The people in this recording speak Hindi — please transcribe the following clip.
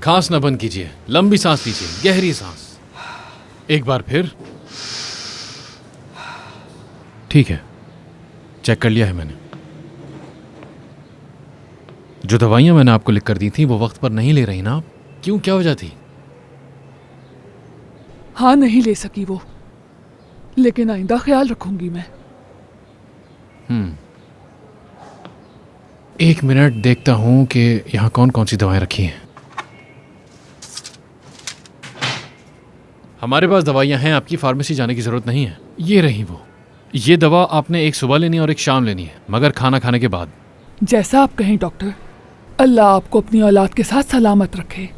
खांसना बंद कीजिए, लंबी सांस लीजिए, गहरी सांस। एक बार फिर। ठीक है, चेक कर लिया है मैंने। जो दवाइयां मैंने आपको लिख कर दी थी वो वक्त पर नहीं ले रही ना आप? क्यों, क्या वजह थी? हाँ, नहीं ले सकी वो, लेकिन आइंदा ख्याल रखूंगी मैं। एक मिनट, देखता हूं कि यहां कौन कौन सी दवाएं रखी हैं। हमारे पास दवाइयां हैं, आपकी फार्मेसी जाने की जरूरत नहीं है। ये रही वो। ये दवा आपने एक सुबह लेनी है और एक शाम लेनी है, मगर खाना खाने के बाद। जैसा आप कहें डॉक्टर। अल्लाह आपको अपनी औलाद के साथ सलामत रखे।